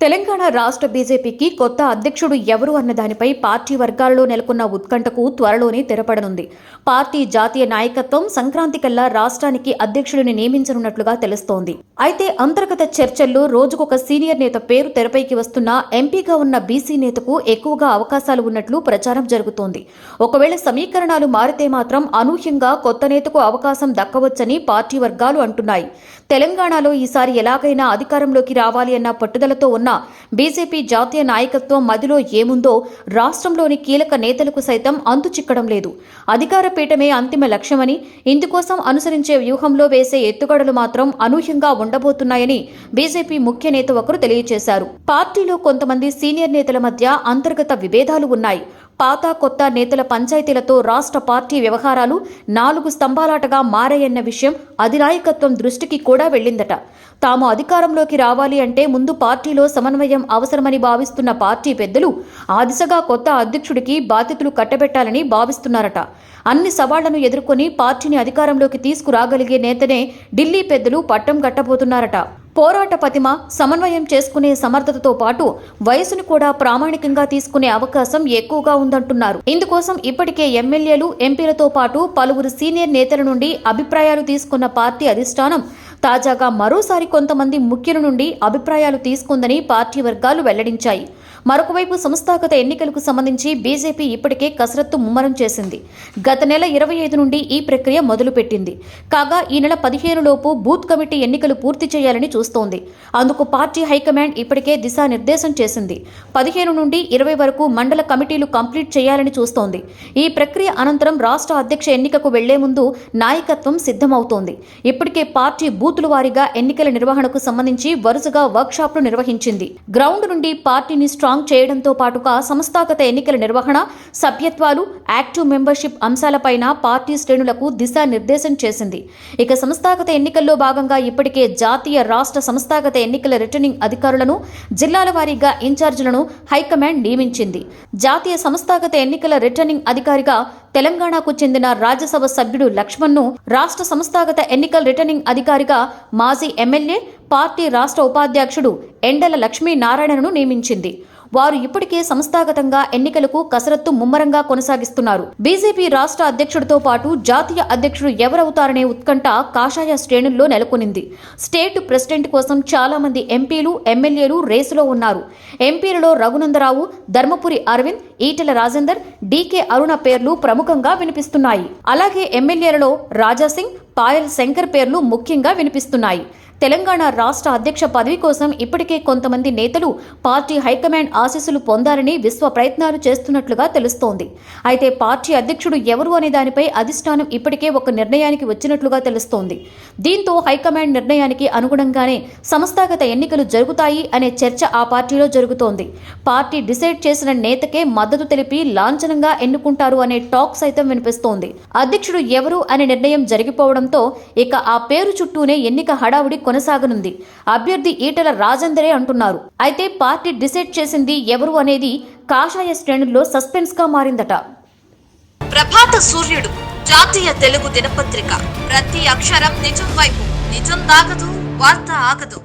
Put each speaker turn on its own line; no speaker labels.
తెలంగాణ రాష్ట్ర బీజేపీకి కొత్త అధ్యక్షుడు ఎవరు అన్న దానిపై పార్టీ వర్గాల్లో నెలకొన్న ఉత్కంఠకు త్వరలోనే తెరపడనుంది. పార్టీ జాతీయ నాయకత్వం సంక్రాంతి కల్లా రాష్ట్రానికి అధ్యక్షుడిని నియమించనున్నట్లుగా తెలుస్తోంది. అయితే అంతర్గత చర్చల్లో రోజుకొక సీనియర్ నేత పేరు తెరపైకి వస్తున్నా ఎంపీగా ఉన్న బీసీ నేతకు ఎక్కువగా అవకాశాలు ఉన్నట్లు ప్రచారం జరుగుతోంది. ఒకవేళ సమీకరణాలు మారితే మాత్రం అనూహ్యంగా కొత్త నేతకు అవకాశం దక్కవచ్చని పార్టీ వర్గాలు అంటున్నాయి. తెలంగాణలో ఈసారి ఎలాగైనా అధికారంలోకి రావాలి అన్న పట్టుదలతో ఉన్న బీజేపీ జాతీయ నాయకత్వం మదిలో ఏముందో రాష్ట్రంలోని కీలక నేతలకు సైతం అంతు చిక్కడం లేదు. అధికార పీఠమే అంతిమ లక్ష్యమని, ఇందుకోసం అనుసరించే వ్యూహంలో వేసే ఎత్తుగడలు మాత్రం అనూహ్యంగా ఉండబోతున్నాయని బీజేపీ ముఖ్య నేత ఒకరు తెలియజేశారు. పార్టీలో కొంతమంది సీనియర్ నేతల మధ్య అంతర్గత విభేదాలు ఉన్నాయి. పాత కొత్త నేతల పంచాయతీలతో రాష్ట్ర పార్టీ వ్యవహారాలు 4 స్తంభాలాటగా మారాయన్న విషయం అధినాయకత్వం దృష్టికి కూడా వెళ్లిందట. తాము అధికారంలోకి రావాలి అంటే ముందు పార్టీలో సమన్వయం అవసరమని భావిస్తున్న పార్టీ పెద్దలు ఆ దిశగా కొత్త అధ్యక్షుడికి బాధ్యతలు కట్టబెట్టాలని భావిస్తున్నారట. అన్ని సవాళ్లను ఎదుర్కొని పార్టీని అధికారంలోకి తీసుకురాగలిగే నేతనే ఢిల్లీ పెద్దలు పట్టం కట్టబోతున్నారట. పోరాట పటిమ, సమన్వయం చేసుకునే సమర్థతతో పాటు వయసును కూడా ప్రామాణికంగా తీసుకునే అవకాశం ఎక్కువగా ఉందంటున్నారు. ఇందుకోసం ఇప్పటికే ఎమ్మెల్యేలు, ఎంపీలతో పాటు పలువురు సీనియర్ నేతల నుండి అభిప్రాయాలు తీసుకున్న పార్టీ అధిష్టానం తాజాగా మరోసారి కొంతమంది ముఖ్యుల నుండి అభిప్రాయాలు తీసుకుందని పార్టీ వర్గాలు వెల్లడించాయి. మరొకవైపు సంస్థాగత ఎన్నికలకు సంబంధించి బీజేపీ ఇప్పటికే కసరత్తు ముమ్మరం చేసింది. గత నెల 25 నుండి ఈ ప్రక్రియ మొదలుపెట్టింది. కాగా ఈ నెల 15 లోపు బూత్ కమిటీ ఎన్నికలు పూర్తి చేయాలని చూస్తోంది. అందుకు పార్టీ హైకమాండ్ ఇప్పటికే దిశానిర్దేశం చేసింది. 15 నుండి 20 వరకు మండల కమిటీలు కంప్లీట్ చేయాలని చూస్తోంది. ఈ ప్రక్రియ అనంతరం రాష్ట్ర అధ్యక్ష ఎన్నికకు వెళ్లే ముందు నాయకత్వం సిద్ధమవుతోంది. ఇప్పటికే పార్టీ బూతుల వారీగా ఎన్నికల నిర్వహణకు సంబంధించి వరుసగా వర్క్షాప్లు నిర్వహించింది. గ్రౌండ్ నుండి పార్టీని స్ట్రాంగ్ చేయడంతో పాటుగా సంస్థాగత ఎన్నికల నిర్వహణ, సభ్యత్వాలు, యాక్టివ్ మెంబర్షిప్ అంశాలపైన పార్టీ శ్రేణులకు దిశానిర్దేశం చేసింది. ఇక సంస్థాగత ఎన్నికల్లో భాగంగా ఇప్పటికే జాతీయ, రాష్ట్ర సంస్థాగత ఎన్నికల రిటర్నింగ్ అధికారులను, జిల్లాల వారీగా ఇన్ఛార్జీలను హైకమాండ్ నియమించింది. జాతీయ సంస్థాగత ఎన్నికల రిటర్నింగ్ అధికారిగా తెలంగాణకు చెందిన రాజ్యసభ సభ్యుడు లక్ష్మణ్ను, రాష్ట్ర సంస్థాగత ఎన్నికల రిటర్నింగ్ అధికారిగా మాజీ ఎమ్మెల్యే, పార్టీ రాష్ట్ర ఉపాధ్యక్షుడు ఎండల లక్ష్మీనారాయణను నియమించింది. వారు ఇప్పటికే సంస్థాగతంగా ఎన్నికలకు కసరత్తు ముమ్మరంగా కొనసాగిస్తున్నారు. బీజేపీ రాష్ట్ర అధ్యక్షుడితో పాటు జాతీయ అధ్యక్షుడు ఎవరవుతారనే ఉత్కంఠ కాషాయ శ్రేణుల్లో నెలకొనింది. స్టేట్ ప్రెసిడెంట్ కోసం చాలా మంది ఎంపీలు, ఎమ్మెల్యేలు రేసులో ఉన్నారు. ఎంపీలలో రఘునందరావు, ధర్మపురి అరవింద్, ఈటెల రాజేందర్, డీకే అరుణ పేర్లు ప్రముఖంగా వినిపిస్తున్నాయి. అలాగే ఎమ్మెల్యేలలో రాజాసింగ్, పాయల్ శంకర్ పేర్లు ముఖ్యంగా వినిపిస్తున్నాయి. తెలంగాణ రాష్ట్ర అధ్యక్ష పదవి కోసం ఇప్పటికే కొంతమంది నేతలు పార్టీ హైకమాండ్ ఆశీస్సులు పొందాలని విశ్వ ప్రయత్నాలు చేస్తున్నట్లుగా తెలుస్తోంది. అయితే పార్టీ అధ్యక్షుడు ఎవరు అనే దానిపై అధిష్టానం ఇప్పటికే ఒక నిర్ణయానికి వచ్చినట్లుగా తెలుస్తోంది. దీంతో హైకమాండ్ నిర్ణయానికి అనుగుణంగానే సంస్థాగత ఎన్నికలు జరుగుతాయి అనే చర్చ ఆ పార్టీలో జరుగుతోంది. పార్టీ డిసైడ్ చేసిన నేతకే మద్దతు తెలిపి లాంఛనంగా ఎన్నుకుంటారు అనే టాక్ సైతం వినిపిస్తోంది. అధ్యక్షుడు ఎవరు అనే నిర్ణయం జరిగిపోవడంతో ఇక ఆ పేరు చుట్టూనే ఎన్నిక హడావుడి కొనసాగనుంది. అభ్యర్థి ఈటెల రాజేందరే అంటున్నారు. అయితే పార్టీ డిసైడ్ చేసింది ఎవరు అనేది కాషాయ శ్రేణుల్లో సస్పెన్స్ గా మారిందట.
ప్రభాత సూర్యుడు జాతీయ తెలుగు దినపత్రిక. ప్రతి అక్షరం నిజం వైపు. నిజం దాగదు, వార్త ఆగదు.